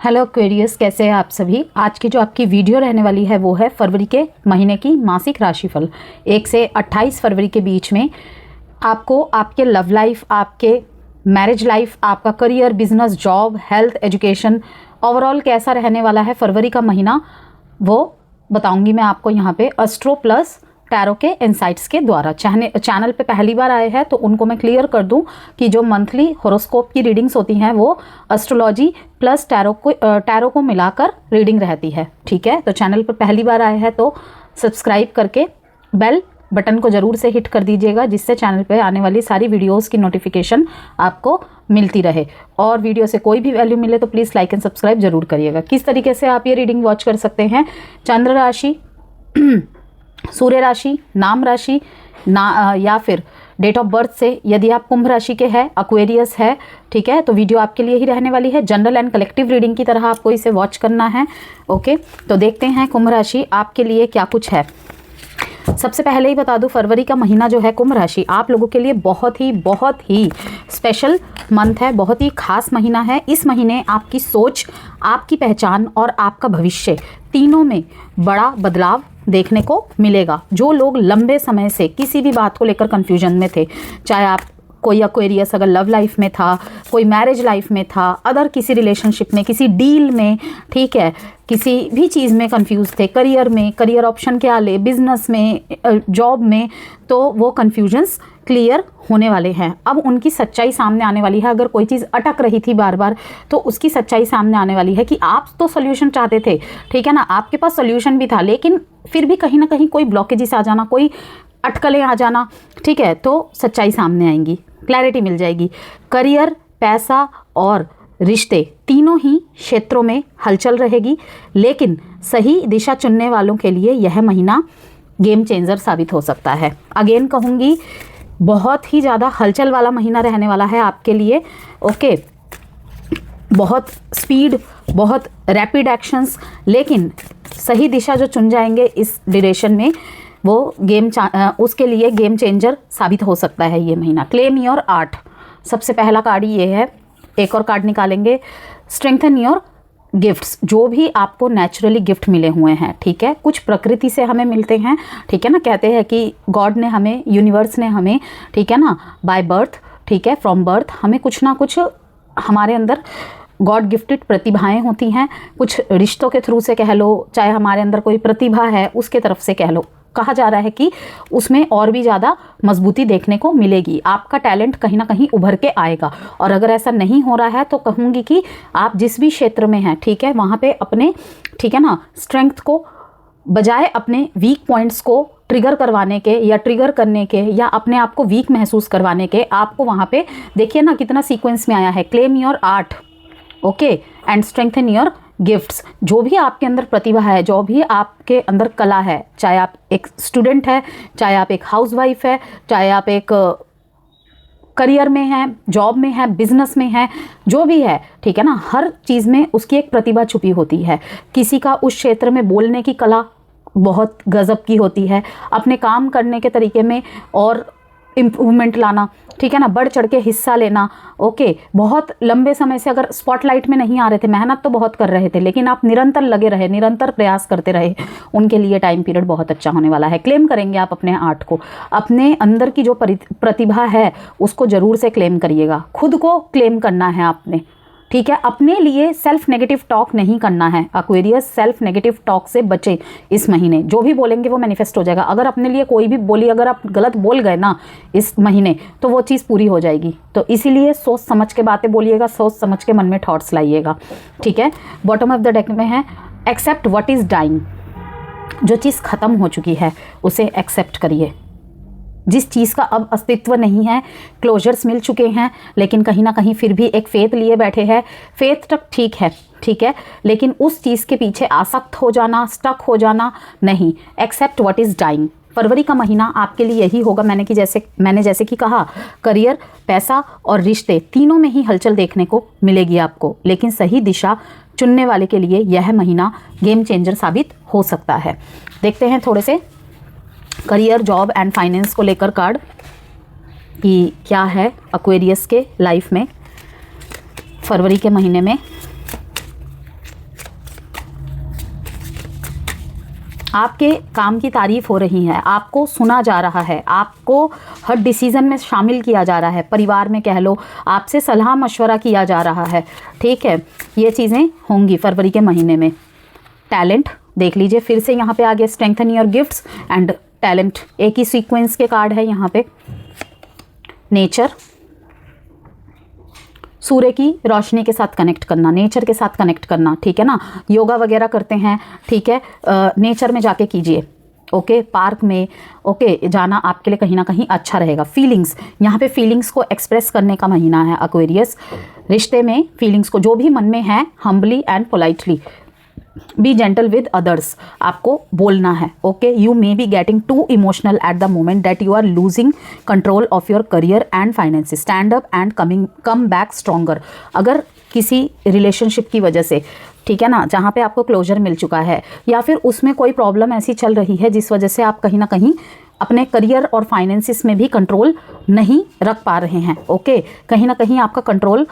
Hello Aquarius, कैसे हैं आप सभी। आज की जो आपकी वीडियो रहने वाली है वो है फरवरी के महीने की मासिक राशिफल 1 से 28 फरवरी के बीच में आपको आपके लव लाइफ, आपके मैरिज लाइफ, आपका career, business, job, health, education overall कैसा रहने वाला है फरवरी का महीना, वो बताऊंगी मैं आपको यहाँ पे एस्ट्रो प्लस टैरो के इंसाइट्स के द्वारा। चैनल पे पहली बार आए हैं तो उनको मैं क्लियर कर दूं कि जो मंथली होरोस्कोप की रीडिंग्स होती हैं वो एस्ट्रोलॉजी प्लस टैरो को मिलाकर रीडिंग रहती है। ठीक है, तो चैनल पर पहली बार आए हैं तो सब्सक्राइब करके बेल बटन को ज़रूर से हिट कर दीजिएगा, जिससे चैनल पे आने वाली सारी वीडियोस की नोटिफिकेशन आपको मिलती रहे। और वीडियो से कोई भी वैल्यू मिले तो प्लीज़ लाइक एंड सब्सक्राइब जरूर करिएगा। किस तरीके से आप ये रीडिंग वॉच कर सकते हैं, चंद्र राशि, सूर्य राशि, नाम राशि या फिर डेट ऑफ बर्थ से यदि आप कुंभ राशि के हैं, एक्वेरियस है, ठीक है, तो वीडियो आपके लिए ही रहने वाली है। जनरल एंड कलेक्टिव रीडिंग की तरह आपको इसे वॉच करना है। ओके, तो देखते हैं कुंभ राशि आपके लिए क्या कुछ है। सबसे पहले ही बता दूं, फरवरी का महीना जो है कुंभ राशि आप लोगों के लिए बहुत ही स्पेशल मंथ है, बहुत ही खास महीना है। इस महीने आपकी सोच, आपकी पहचान और आपका भविष्य तीनों में बड़ा बदलाव देखने को मिलेगा। जो लोग लंबे समय से किसी भी बात को लेकर कंफ्यूजन में थे, चाहे आप कोई एक्वेरियस अगर लव लाइफ में था, कोई मैरिज लाइफ में था, अदर किसी रिलेशनशिप में, किसी डील में, ठीक है, किसी भी चीज़ में कंफ्यूज थे, करियर में, करियर ऑप्शन क्या ले, बिजनेस में, जॉब में, तो वो कंफ्यूजन्स क्लियर होने वाले हैं। अब उनकी सच्चाई सामने आने वाली है। अगर कोई चीज़ अटक रही थी बार बार तो उसकी सच्चाई सामने आने वाली है कि आप तो सोल्यूशन चाहते थे, ठीक है ना, आपके पास सोल्यूशन भी था, लेकिन फिर भी कहीं ना कहीं कोई ब्लॉकेजेस आ जाना, कोई अटकलें आ जाना, ठीक है, तो सच्चाई सामने आएंगी, क्लैरिटी मिल जाएगी। करियर, पैसा और रिश्ते तीनों ही क्षेत्रों में हलचल रहेगी, लेकिन सही दिशा चुनने वालों के लिए यह महीना गेम चेंजर साबित हो सकता है। अगेन कहूँगी, बहुत ही ज़्यादा हलचल वाला महीना रहने वाला है आपके लिए। ओके, बहुत स्पीड, बहुत रैपिड एक्शंस, लेकिन सही दिशा जो चुन जाएंगे इस ड्यूरेशन में वो उसके लिए गेम चेंजर साबित हो सकता है ये महीना। क्लेम योर आर्ट, सबसे पहला कार्ड ये है। एक और कार्ड निकालेंगे, स्ट्रेंथन योर गिफ्ट्स, जो भी आपको नेचुरली गिफ्ट मिले हुए हैं, ठीक है, कुछ प्रकृति से हमें मिलते हैं, ठीक है ना, कहते हैं कि गॉड ने हमें, यूनिवर्स ने हमें, ठीक है ना, बाय बर्थ, ठीक है, फ्रॉम बर्थ हमें कुछ ना कुछ हमारे अंदर गॉड गिफ्टेड प्रतिभाएं होती हैं। कुछ रिश्तों के थ्रू से कह लो, चाहे हमारे अंदर कोई प्रतिभा है उसके तरफ से कह लो, कहा जा रहा है कि उसमें और भी ज़्यादा मजबूती देखने को मिलेगी। आपका टैलेंट कहीं ना कहीं उभर के आएगा। और अगर ऐसा नहीं हो रहा है तो कहूँगी कि आप जिस भी क्षेत्र में हैं, ठीक है, वहाँ पे अपने, ठीक है ना, स्ट्रेंथ को बजाय अपने वीक पॉइंट्स को ट्रिगर करवाने के या ट्रिगर करने के या अपने आप को वीक महसूस करवाने के, आपको वहाँ पे देखिए ना कितना सीक्वेंस में आया है। Claim your art, okay, and strengthen your gifts. जो भी आपके अंदर प्रतिभा है, जो भी आपके अंदर कला है, चाहे आप एक स्टूडेंट है, चाहे आप एक हाउसवाइफ है, चाहे आप एक करियर में हैं, जॉब में है, बिजनेस में है, जो भी है, ठीक है ना, हर चीज़ में उसकी एक प्रतिभा छुपी होती है। किसी का उस क्षेत्र में बोलने की कला बहुत गजब की होती है, अपने काम करने के तरीके में और इम्प्रूवमेंट लाना, ठीक है ना, बढ़ चढ़ के हिस्सा लेना। ओके, बहुत लंबे समय से अगर स्पॉटलाइट में नहीं आ रहे थे, मेहनत तो बहुत कर रहे थे, लेकिन आप निरंतर लगे रहे, निरंतर प्रयास करते रहे, उनके लिए टाइम पीरियड बहुत अच्छा होने वाला है। क्लेम करेंगे आप अपने आर्ट को, अपने अंदर की जो प्रतिभा है उसको ज़रूर से क्लेम करिएगा। खुद को क्लेम करना है आपने, ठीक है, अपने लिए सेल्फ नेगेटिव टॉक नहीं करना है। एक्वेरियस, सेल्फ नेगेटिव टॉक से बचे इस महीने। जो भी बोलेंगे वो मैनिफेस्ट हो जाएगा। अगर अपने लिए कोई भी बोली, अगर आप गलत बोल गए ना इस महीने, तो वो चीज़ पूरी हो जाएगी। तो इसीलिए सोच समझ के बातें बोलिएगा, सोच समझ के मन में थॉट्स लाइएगा, ठीक है। बॉटम ऑफ द डेक में है एक्सेप्ट व्हाट इज़ डाइंग, जो चीज़ ख़त्म हो चुकी है उसे एक्सेप्ट करिए। जिस चीज़ का अब अस्तित्व नहीं है, क्लोजर्स मिल चुके हैं, लेकिन कहीं ना कहीं फिर भी एक फेथ लिए बैठे हैं। फेथ तक ठीक है, ठीक है, लेकिन उस चीज़ के पीछे आसक्त हो जाना, स्टक हो जाना नहीं। Except what is dying. फरवरी का महीना आपके लिए यही होगा। मैंने जैसे कि कहा, करियर, पैसा और रिश्ते तीनों में ही हलचल देखने को मिलेगी आपको, लेकिन सही दिशा चुनने वाले के लिए यह महीना गेम चेंजर साबित हो सकता है। देखते हैं थोड़े से करियर, जॉब एंड फाइनेंस को लेकर कार्ड कि क्या है एक्वेरियस के लाइफ में फरवरी के महीने में। आपके काम की तारीफ हो रही है, आपको सुना जा रहा है, आपको हर डिसीज़न में शामिल किया जा रहा है, परिवार में कह लो, आपसे सलाह मशवरा किया जा रहा है, ठीक है। ये चीज़ें होंगी फरवरी के महीने में। टैलेंट देख लीजिए, फिर से यहाँ पे आ गया strengthen your gifts and talent, एक ही सीक्वेंस के कार्ड है यहाँ पे। नेचर, सूर्य की रोशनी के साथ कनेक्ट करना, नेचर के साथ कनेक्ट करना, ठीक है ना। योगा वगैरह करते हैं, ठीक है, नेचर में जाके कीजिए, ओके। पार्क में ओके जाना आपके लिए कहीं ना कहीं अच्छा रहेगा। फीलिंग्स, यहाँ पे फीलिंग्स को एक्सप्रेस करने का महीना है एक्वेरियस। रिश्ते में फीलिंग्स को जो भी मन में है humbly and politely be gentle with others, आपको बोलना है, okay. You may be getting too emotional at the moment that you are losing control of your career and finances, stand up and come back stronger. अगर किसी relationship की वजह से, ठीक है ना, जहाँ पे आपको क्लोजर मिल चुका है या फिर उसमें कोई प्रॉब्लम ऐसी चल रही है जिस वजह से आप कहीं ना कहीं अपने करियर और फाइनेंसिस में भी कंट्रोल नहीं रख पा रहे हैं, ओके। कहीं ना कहीं आपका कंट्रोल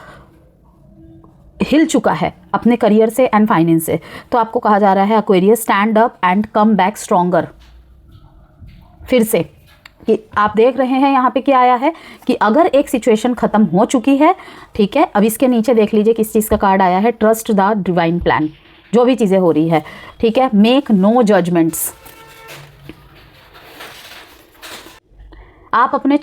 हिल चुका है अपने करियर से एंड फाइनेंस से, तो आपको कहा जा रहा है Aquarius stand up and come back stronger. फिर से कि आप देख रहे हैं यहाँ पे क्या आया है कि अगर एक सिचुएशन खत्म हो चुकी है, ठीक है, अब इसके नीचे देख लीजिए किस चीज़ का कार्ड आया है, ट्रस्ट द डिवाइन प्लान। जो भी चीज़ें हो रही है, ठीक है, मेक नो जजमेंट्स। आप अपने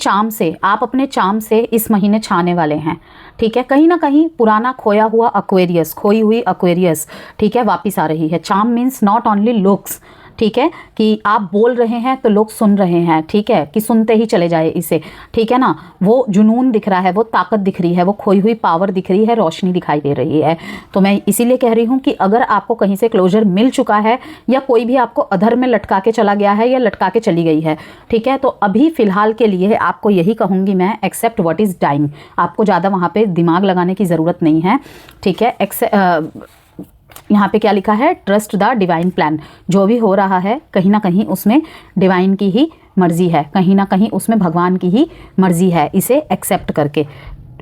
चार्म से इस महीने छाने वाले हैं, ठीक है। कहीं ना कहीं पुराना खोया हुआ एक्वेरियस, खोई हुई एक्वेरियस, ठीक है, वापस आ रही है। Charm means not only looks, ठीक है, कि आप बोल रहे हैं तो लोग सुन रहे हैं, ठीक है, कि सुनते ही चले जाए इसे, ठीक है ना। वो जुनून दिख रहा है, वो ताकत दिख रही है, वो खोई हुई पावर दिख रही है, रोशनी दिखाई दे रही है। तो मैं इसीलिए कह रही हूँ कि अगर आपको कहीं से क्लोजर मिल चुका है या कोई भी आपको अधर में लटका के चला गया है या लटका के चली गई है, ठीक है, तो अभी फ़िलहाल के लिए आपको यही कहूँगी मैं, एक्सेप्ट व्हाट इज़ डाइंग। आपको ज़्यादा वहाँ पर दिमाग लगाने की ज़रूरत नहीं है, ठीक है। यहाँ पे क्या लिखा है, ट्रस्ट द डिवाइन प्लान। जो भी हो रहा है कहीं ना कहीं उसमें डिवाइन की ही मर्जी है, कहीं ना कहीं उसमें भगवान की ही मर्जी है, इसे एक्सेप्ट करके,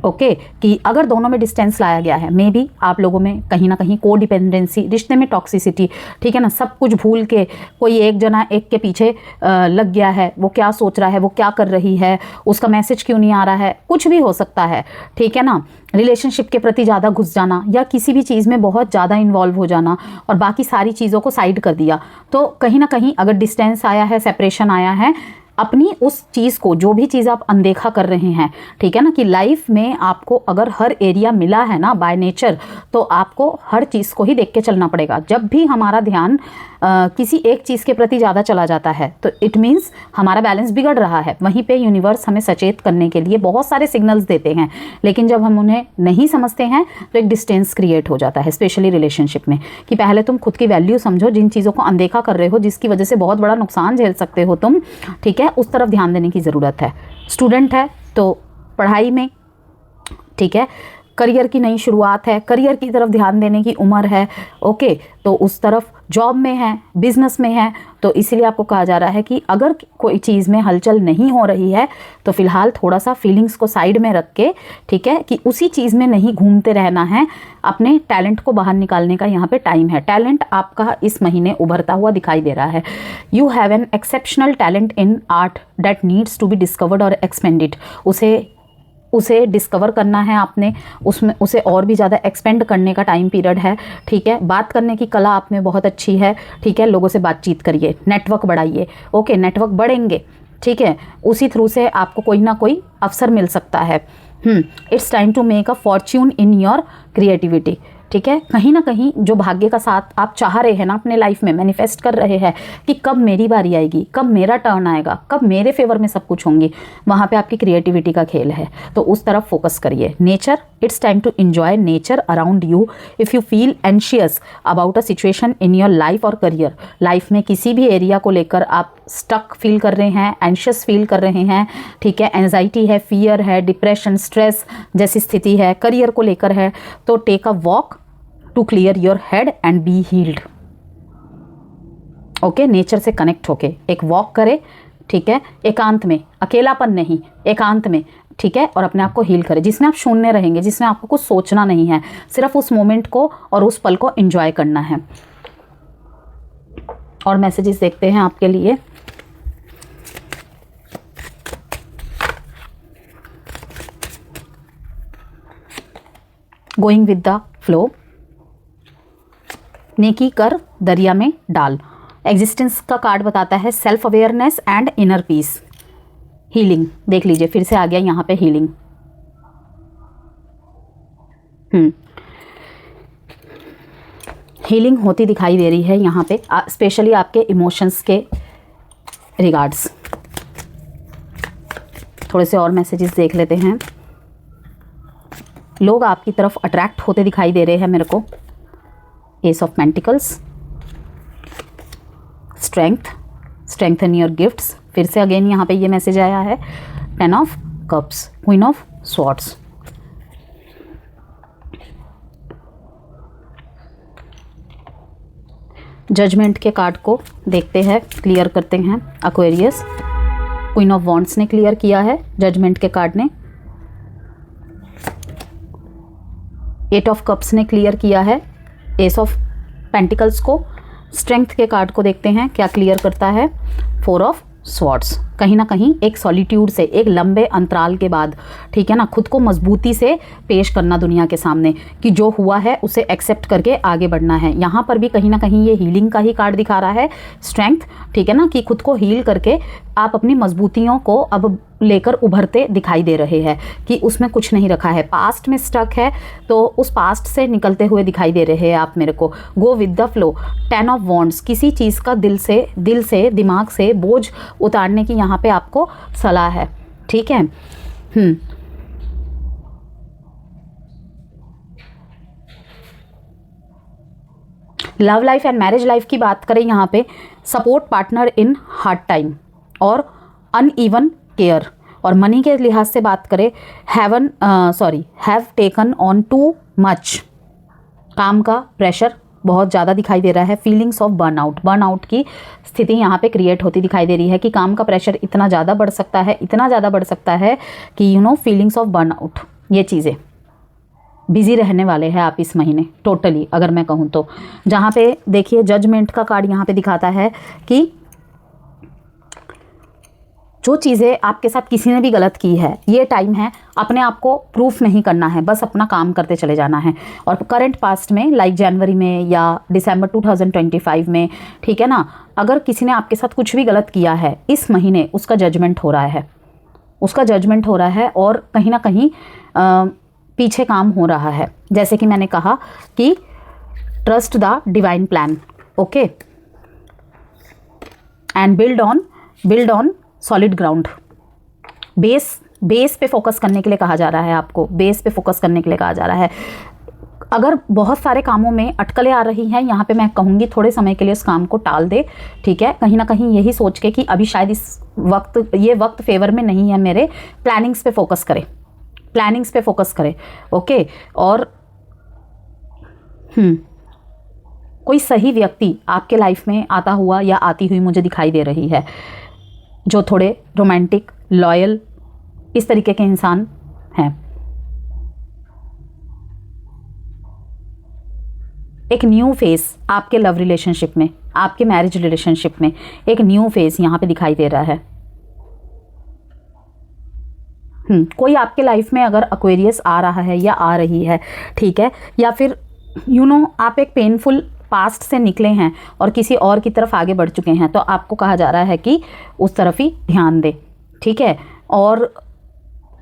ओके। कि अगर दोनों में डिस्टेंस लाया गया है, मे बी आप लोगों में कहीं ना कहीं को डिपेंडेंसी, रिश्ते में टॉक्सिसिटी, ठीक है ना, सब कुछ भूल के कोई एक जना एक के पीछे लग गया है, वो क्या सोच रहा है, वो क्या कर रही है, उसका मैसेज क्यों नहीं आ रहा है, कुछ भी हो सकता है, ठीक है ना। रिलेशनशिप के प्रति ज़्यादा घुस जाना या किसी भी चीज़ में बहुत ज़्यादा इन्वॉल्व हो जाना और बाकी सारी चीज़ों को साइड कर दिया, तो कहीं ना कहीं अगर डिस्टेंस आया है, सेपरेशन आया है, अपनी उस चीज़ को, जो भी चीज़ आप अनदेखा कर रहे हैं, ठीक है ना, कि लाइफ में आपको अगर हर एरिया मिला है ना बाय नेचर, तो आपको हर चीज़ को ही देख के चलना पड़ेगा। जब भी हमारा ध्यान किसी एक चीज़ के प्रति ज़्यादा चला जाता है तो इट मीन्स हमारा बैलेंस बिगड़ रहा है। वहीं पे यूनिवर्स हमें सचेत करने के लिए बहुत सारे सिग्नल्स देते हैं, लेकिन जब हम उन्हें नहीं समझते हैं तो एक डिस्टेंस क्रिएट हो जाता है, स्पेशली रिलेशनशिप में। कि पहले तुम खुद की वैल्यू समझो, जिन चीज़ों को अनदेखा कर रहे हो, जिसकी वजह से बहुत बड़ा नुकसान झेल सकते हो तुम, ठीक है, उस तरफ ध्यान देने की ज़रूरत है। स्टूडेंट है तो पढ़ाई में, ठीक है, करियर की नई शुरुआत है, करियर की तरफ ध्यान देने की उम्र है, ओके, तो उस तरफ जॉब में है, बिजनेस में है, तो इसीलिए आपको कहा जा रहा है कि अगर कोई चीज़ में हलचल नहीं हो रही है तो फिलहाल थोड़ा सा फीलिंग्स को साइड में रख के, ठीक है, कि उसी चीज़ में नहीं घूमते रहना है, अपने टैलेंट को बाहर निकालने का यहाँ पे टाइम है। टैलेंट आपका इस महीने उभरता हुआ दिखाई दे रहा है। You have an exceptional talent in art that needs to be discovered और एक्सपेंडेड। उसे डिस्कवर करना है आपने, उसमें उसे और भी ज़्यादा एक्सपेंड करने का टाइम पीरियड है, ठीक है। बात करने की कला आप में बहुत अच्छी है, ठीक है, लोगों से बातचीत करिए, नेटवर्क बढ़ाइए, ओके, नेटवर्क बढ़ेंगे, ठीक है, उसी थ्रू से आपको कोई ना कोई अवसर मिल सकता है। It's time to make a fortune in your creativity, ठीक है। कहीं ना कहीं जो भाग्य का साथ आप चाह रहे हैं ना अपने लाइफ में, मैनिफेस्ट कर रहे हैं कि कब मेरी बारी आएगी, कब मेरा टर्न आएगा, कब मेरे फेवर में सब कुछ होंगी, वहाँ पे आपकी क्रिएटिविटी का खेल है, तो उस तरफ फोकस करिए। Nature, it's time to enjoy nature around you. If you feel anxious about a situation in your life और करियर, लाइफ में किसी भी एरिया को लेकर आप स्टक फील कर रहे हैं, एंशियस फील कर रहे हैं, ठीक है, एंजाइटी है, फियर है, डिप्रेशन, स्ट्रेस जैसी स्थिति है, करियर को लेकर है, तो take a walk to clear your head and be healed, okay. Nature से कनेक्ट होके एक वॉक करे, ठीक है, एकांत में, अकेलापन नहीं, एकांत में, ठीक है, और अपने आप को हील करे, जिसमें आप शून्य रहेंगे, जिसमें आपको कुछ सोचना नहीं है, सिर्फ उस मोमेंट को और उस पल को एंजॉय करना है। और मैसेजेस देखते हैं आपके लिए। गोइंग विद द फ्लो, नेकी कर दरिया में डाल। एग्जिस्टेंस का कार्ड बताता है self awareness and inner peace. Healing देख लीजिए, फिर से आ गया यहाँ पे हीलिंग। हीलिंग होती दिखाई दे रही है यहाँ पे, स्पेशली आपके इमोशंस के रिगार्ड्स। थोड़े से और मैसेजेस देख लेते हैं। लोग आपकी तरफ अट्रैक्ट होते दिखाई दे रहे हैं मेरे को। S of pentacles, strengthen your gifts. फिर से अगेन यहाँ पे ये मैसेज आया है। 10 of cups, queen of swords. Judgement के कार्ड को देखते हैं, क्लियर करते हैं। एक्वेरियस, क्वीन ऑफ वॉन्ड्स ने क्लियर किया है जजमेंट के कार्ड ने। 8 ऑफ कप्स ने क्लियर किया है एस ऑफ पेंटिकल्स को। स्ट्रेंथ के कार्ड को देखते हैं क्या क्लियर करता है। 4 ऑफ स्वॉर्ड्स। कहीं ना कहीं एक सॉलिट्यूड से, एक लंबे अंतराल के बाद, ठीक है ना, खुद को मजबूती से पेश करना दुनिया के सामने कि जो हुआ है उसे एक्सेप्ट करके आगे बढ़ना है। यहाँ पर भी कहीं ना कहीं ये हीलिंग का ही कार्ड दिखा रहा है। स्ट्रेंथ, ठीक है ना, कि खुद को हील करके आप अपनी मजबूतियों को अब लेकर उभरते दिखाई दे रहे हैं कि उसमें कुछ नहीं रखा है। पास्ट में स्टक है तो उस पास्ट से निकलते हुए दिखाई दे रहे हैं आप मेरे को। Go with the flow. 10 of wands, किसी चीज़ का दिल से दिमाग से बोझ उतारने की यहाँ पे आपको सलाह है, ठीक है। Love life and marriage life की बात करें यहाँ पे, support partner in hard time और अनइवन केयर। और मनी के लिहाज से बात करें, have taken on too much. काम का प्रेशर बहुत ज़्यादा दिखाई दे रहा है। फीलिंग्स ऑफ बर्नआउट की स्थिति यहाँ पे क्रिएट होती दिखाई दे रही है कि काम का प्रेशर इतना ज़्यादा बढ़ सकता है कि फीलिंग्स ऑफ बर्नआउट, ये चीज़ें बिजी रहने वाले हैं आप इस महीने टोटली, अगर मैं कहूँ तो। जहाँ पे देखिए जजमेंट का कार्ड यहाँ पे दिखाता है कि जो चीज़ें आपके साथ किसी ने भी गलत की है, ये टाइम है अपने आप को प्रूफ नहीं करना है, बस अपना काम करते चले जाना है। और करंट पास्ट में, लाइक जनवरी में या दिसंबर 2025 में, ठीक है ना, अगर किसी ने आपके साथ कुछ भी गलत किया है, इस महीने उसका जजमेंट हो रहा है और कहीं ना कहीं पीछे काम हो रहा है। जैसे कि मैंने कहा कि trust the divine plan, okay, and build on solid ground. Base पे फोकस करने के लिए कहा जा रहा है आपको, बेस पे फोकस करने के लिए कहा जा रहा है। अगर बहुत सारे कामों में अटकलें आ रही हैं, यहाँ पे मैं कहूँगी थोड़े समय के लिए उस काम को टाल दे, ठीक है, कहीं ना कहीं यही सोच के कि अभी शायद ये वक्त फेवर में नहीं है मेरे, प्लानिंग्स पे फोकस करें, ओके। और कोई सही व्यक्ति आपके लाइफ में आता हुआ या आती हुई मुझे दिखाई दे रही है, जो थोड़े रोमांटिक, लॉयल, इस तरीके के इंसान हैं। एक न्यू फेस आपके लव रिलेशनशिप में, आपके मैरिज रिलेशनशिप में एक न्यू फेस यहाँ पे दिखाई दे रहा है। कोई आपके लाइफ में अगर एक्वेरियस आ रहा है या आ रही है, ठीक है, या फिर आप एक पेनफुल पास्ट से निकले हैं और किसी और की तरफ आगे बढ़ चुके हैं, तो आपको कहा जा रहा है कि उस तरफ ही ध्यान दे, ठीक है। और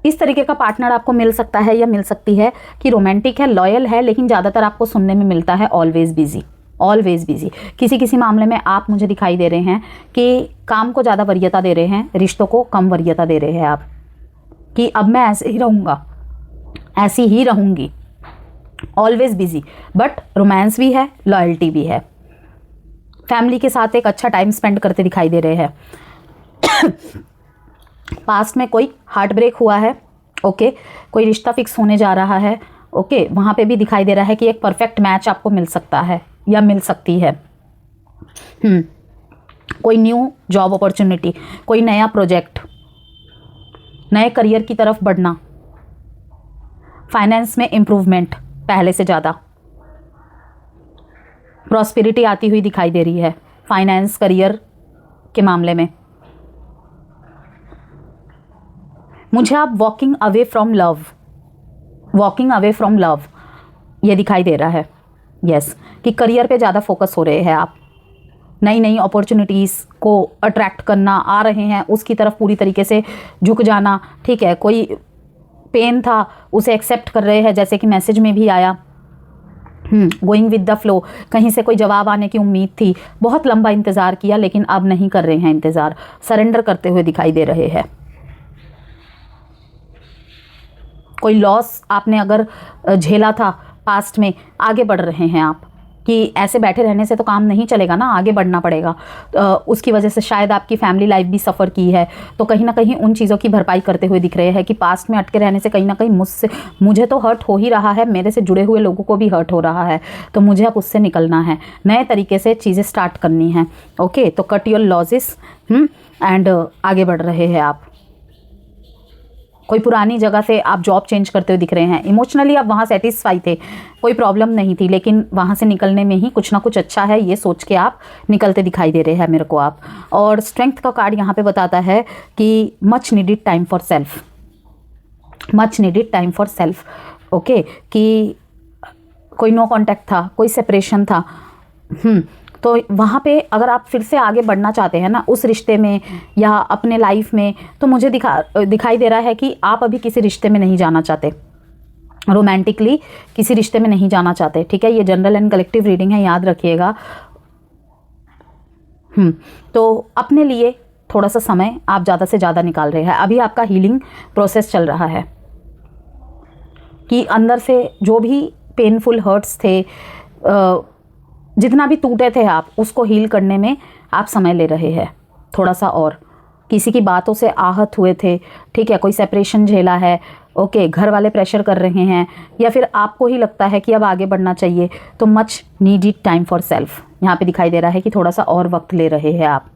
इस तरीके का पार्टनर आपको मिल सकता है या मिल सकती है कि रोमांटिक है, लॉयल है, लेकिन ज़्यादातर आपको सुनने में मिलता है ऑलवेज बिजी। किसी मामले में आप मुझे दिखाई दे रहे हैं कि काम को ज़्यादा वरीयता दे रहे हैं, रिश्तों को कम वरीयता दे रहे हैं आप, कि अब मैं ऐसी ही रहूँगी, ऑलवेज बिजी। बट रोमांस भी है, लॉयल्टी भी है, फैमिली के साथ एक अच्छा टाइम स्पेंड करते दिखाई दे रहे हैं। पास्ट में कोई हार्ट ब्रेक हुआ है, ओके, कोई रिश्ता फिक्स होने जा रहा है, ओके, वहाँ पे भी दिखाई दे रहा है कि एक परफेक्ट मैच आपको मिल सकता है या मिल सकती है। कोई न्यू जॉब अपॉर्चुनिटी, कोई नया प्रोजेक्ट, नए करियर की तरफ बढ़ना, फाइनेंस में इम्प्रूवमेंट पहले से ज़्यादा, प्रॉस्पेरिटी आती हुई दिखाई दे रही है, फाइनेंस, करियर के मामले में मुझे आप वॉकिंग अवे फ्रॉम लव ये दिखाई दे रहा है। यस, कि करियर पे ज़्यादा फोकस हो रहे हैं आप, नई नई अपॉर्चुनिटीज़ को अट्रैक्ट करना आ रहे हैं, उसकी तरफ पूरी तरीके से झुक जाना। ठीक है, कोई पेन था उसे एक्सेप्ट कर रहे हैं, जैसे कि मैसेज में भी आया, गोइंग विद द फ्लो। कहीं से कोई जवाब आने की उम्मीद थी, बहुत लंबा इंतज़ार किया, लेकिन अब नहीं कर रहे हैं इंतज़ार, सरेंडर करते हुए दिखाई दे रहे हैं। कोई लॉस आपने अगर झेला था पास्ट में, आगे बढ़ रहे हैं आप, कि ऐसे बैठे रहने से तो काम नहीं चलेगा ना, आगे बढ़ना पड़ेगा। उसकी वजह से शायद आपकी फैमिली लाइफ भी सफ़र की है, तो कहीं ना कहीं उन चीज़ों की भरपाई करते हुए दिख रहे हैं कि पास्ट में अटके रहने से कहीं ना कहीं मुझे तो हर्ट हो ही रहा है, मेरे से जुड़े हुए लोगों को भी हर्ट हो रहा है, तो मुझे अब उससे निकलना है, नए तरीके से चीज़ें स्टार्ट करनी है। ओके, तो कट योर लॉसेस एंड आगे बढ़ रहे हैं आप। कोई पुरानी जगह से आप जॉब चेंज करते हुए दिख रहे हैं, इमोशनली आप वहाँ सेटिस्फाई थे, कोई प्रॉब्लम नहीं थी, लेकिन वहाँ से निकलने में ही कुछ ना कुछ अच्छा है, ये सोच के आप निकलते दिखाई दे रहे हैं मेरे को आप। और स्ट्रेंथ का कार्ड यहाँ पे बताता है कि much needed time for self. Okay, कि कोई नो कॉन्टैक्ट था, कोई सेपरेशन था, तो वहाँ पे अगर आप फिर से आगे बढ़ना चाहते हैं ना उस रिश्ते में या अपने लाइफ में, तो मुझे दिखाई दे रहा है कि आप अभी किसी रिश्ते में नहीं जाना चाहते, रोमांटिकली किसी रिश्ते में नहीं जाना चाहते। ठीक है, ये जनरल एंड कलेक्टिव रीडिंग है, याद रखिएगा। तो अपने लिए थोड़ा सा समय आप ज़्यादा से ज़्यादा निकाल रहे हैं। अभी आपका हीलिंग प्रोसेस चल रहा है कि अंदर से जो भी पेनफुल हर्ट्स थे, जितना भी टूटे थे आप, उसको हील करने में आप समय ले रहे हैं थोड़ा सा। और किसी की बातों से आहत हुए थे, ठीक है, कोई सेपरेशन झेला है, ओके, घर वाले प्रेशर कर रहे हैं, या फिर आपको ही लगता है कि अब आगे बढ़ना चाहिए, तो much needed time for self यहाँ पे दिखाई दे रहा है कि थोड़ा सा और वक्त ले रहे हैं आप।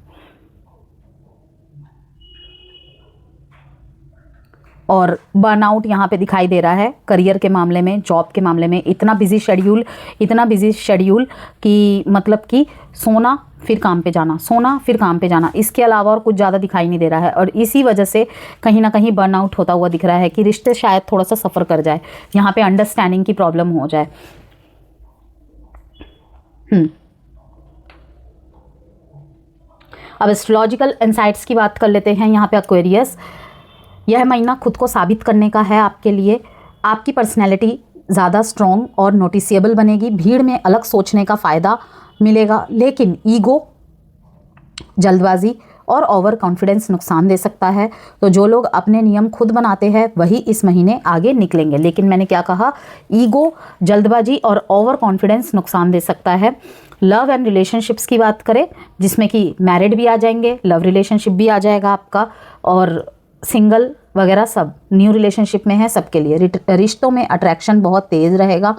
और बर्नआउट यहाँ पे दिखाई दे रहा है करियर के मामले में, जॉब के मामले में। इतना बिजी शेड्यूल कि मतलब कि सोना फिर काम पे जाना, सोना फिर काम पे जाना, इसके अलावा और कुछ ज़्यादा दिखाई नहीं दे रहा है। और इसी वजह से कहीं ना कहीं बर्नआउट होता हुआ दिख रहा है कि रिश्ते शायद थोड़ा सा सफ़र कर जाए, यहाँ पे अंडरस्टैंडिंग की प्रॉब्लम हो जाए। अब एस्ट्रोलॉजिकल इनसाइट्स की बात कर लेते हैं। यहाँ पे एक्वेरियस, यह महीना खुद को साबित करने का है आपके लिए। आपकी पर्सनैलिटी ज़्यादा स्ट्रॉन्ग और नोटिसेबल बनेगी, भीड़ में अलग सोचने का फ़ायदा मिलेगा, लेकिन ईगो, जल्दबाजी और ओवर कॉन्फिडेंस नुकसान दे सकता है। तो जो लोग अपने नियम खुद बनाते हैं वही इस महीने आगे निकलेंगे। लेकिन मैंने क्या कहा, ईगो, जल्दबाजी और ओवर कॉन्फिडेंस नुकसान दे सकता है। लव एंड रिलेशनशिप्स की बात करें, जिसमें कि मैरिड भी आ जाएंगे, लव रिलेशनशिप भी आ जाएगा आपका, और सिंगल वगैरह सब न्यू रिलेशनशिप में है, सबके लिए रिश्तों में अट्रैक्शन बहुत तेज़ रहेगा।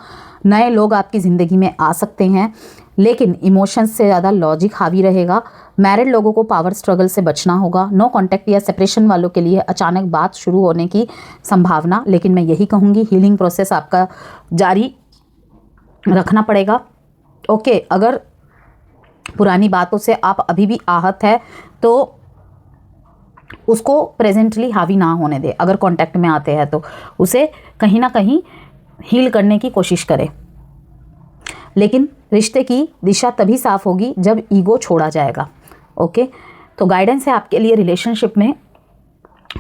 नए लोग आपकी ज़िंदगी में आ सकते हैं, लेकिन इमोशंस से ज़्यादा लॉजिक हावी रहेगा। मैरिड लोगों को पावर स्ट्रगल से बचना होगा। नो कॉन्टैक्ट या सेपरेशन वालों के लिए अचानक बात शुरू होने की संभावना, लेकिन मैं यही कहूँगी हीलिंग प्रोसेस आपका जारी रखना पड़ेगा। ओके, अगर पुरानी बातों से आप अभी भी आहत है तो उसको प्रेजेंटली हावी ना होने दे। अगर कांटेक्ट में आते हैं तो उसे कहीं ना कहीं हील करने की कोशिश करें, लेकिन रिश्ते की दिशा तभी साफ होगी जब ईगो छोड़ा जाएगा। ओके, तो गाइडेंस है आपके लिए रिलेशनशिप में,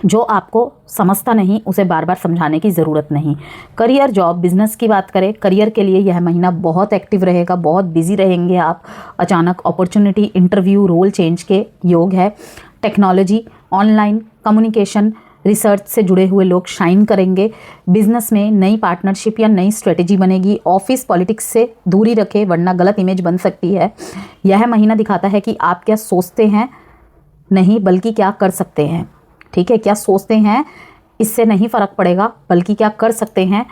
जो आपको समझता नहीं उसे बार बार समझाने की ज़रूरत नहीं। करियर, जॉब, बिजनेस की बात करें, करियर के लिए यह महीना बहुत एक्टिव रहेगा, बहुत बिजी रहेंगे आप। अचानक अपॉर्चुनिटी, इंटरव्यू, रोल चेंज के योग है। टेक्नोलॉजी, ऑनलाइन कम्युनिकेशन, रिसर्च से जुड़े हुए लोग शाइन करेंगे। बिजनेस में नई पार्टनरशिप या नई स्ट्रेटेजी बनेगी। ऑफिस पॉलिटिक्स से दूरी रखें, वरना गलत इमेज बन सकती है। यह महीना दिखाता है कि आप क्या सोचते हैं नहीं, बल्कि क्या कर सकते हैं। ठीक है, क्या सोचते हैं इससे नहीं फ़र्क पड़ेगा, बल्कि क्या कर सकते हैं,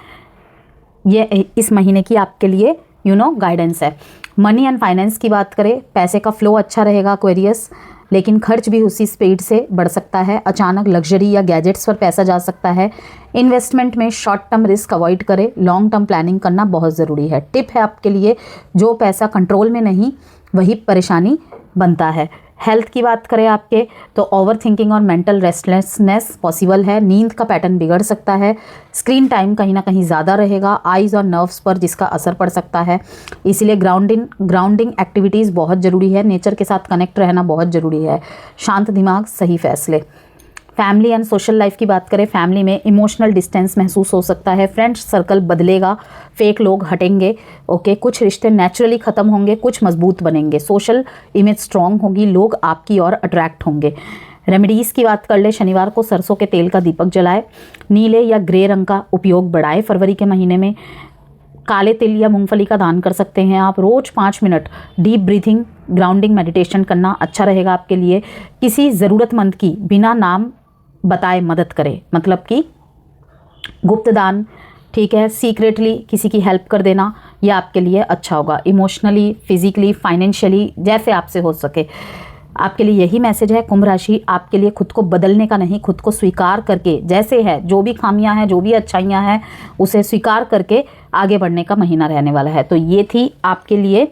ये इस महीने की आपके लिए गाइडेंस है। मनी एंड फाइनेंस की बात करें, पैसे का फ्लो अच्छा रहेगा एक्वेरियस, लेकिन खर्च भी उसी स्पीड से बढ़ सकता है। अचानक लग्जरी या गैजेट्स पर पैसा जा सकता है। इन्वेस्टमेंट में शॉर्ट टर्म रिस्क अवॉइड करें, लॉन्ग टर्म प्लानिंग करना बहुत ज़रूरी है। टिप है आपके लिए, जो पैसा कंट्रोल में नहीं वही परेशानी बनता है। हेल्थ की बात करें आपके तो ओवर थिंकिंग और मेंटल रेस्टलेसनेस पॉसिबल है। नींद का पैटर्न बिगड़ सकता है। स्क्रीन टाइम कहीं ना कहीं ज़्यादा रहेगा, आइज़ और नर्व्स पर जिसका असर पड़ सकता है। इसीलिए ग्राउंडिंग एक्टिविटीज़ बहुत ज़रूरी है। नेचर के साथ कनेक्ट रहना बहुत ज़रूरी है। शांत दिमाग, सही फैसले। फैमिली एंड सोशल लाइफ की बात करें, फैमिली में इमोशनल डिस्टेंस महसूस हो सकता है। फ्रेंड्स सर्कल बदलेगा, फेक लोग हटेंगे। ओके, कुछ रिश्ते नेचुरली ख़त्म होंगे, कुछ मजबूत बनेंगे। सोशल इमेज स्ट्रांग होगी, लोग आपकी ओर अट्रैक्ट होंगे। रेमेडीज़ की बात कर ले, शनिवार को सरसों के तेल का दीपक जलाए, नीले या ग्रे रंग का उपयोग बढ़ाए। फरवरी के महीने में काले तिल या मूंगफली का दान कर सकते हैं आप। रोज़ 5 minute deep breathing, grounding meditation करना अच्छा रहेगा आपके लिए। किसी ज़रूरतमंद की बिना नाम बताए मदद करें, मतलब कि गुप्त दान, ठीक है, सीक्रेटली किसी की हेल्प कर देना, यह आपके लिए अच्छा होगा। इमोशनली, फिजिकली, फाइनेंशियली, जैसे आपसे हो सके। आपके लिए यही मैसेज है कुंभ राशि, आपके लिए खुद को बदलने का नहीं, खुद को स्वीकार करके जैसे है, जो भी खामियां हैं, जो भी अच्छाइयां हैं, उसे स्वीकार करके आगे बढ़ने का महीना रहने वाला है। तो ये थी आपके लिए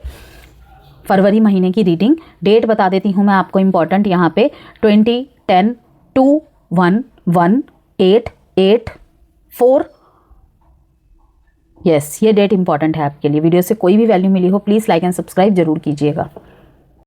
फरवरी महीने की रीडिंग। डेट बता देती हूँ मैं आपको इम्पॉर्टेंट यहाँ पे 20-10-2-1-1-8-8-4। यस, ये डेट इंपॉर्टेंट है आपके लिए। वीडियो से कोई भी वैल्यू मिली हो प्लीज़ लाइक एंड सब्सक्राइब जरूर कीजिएगा।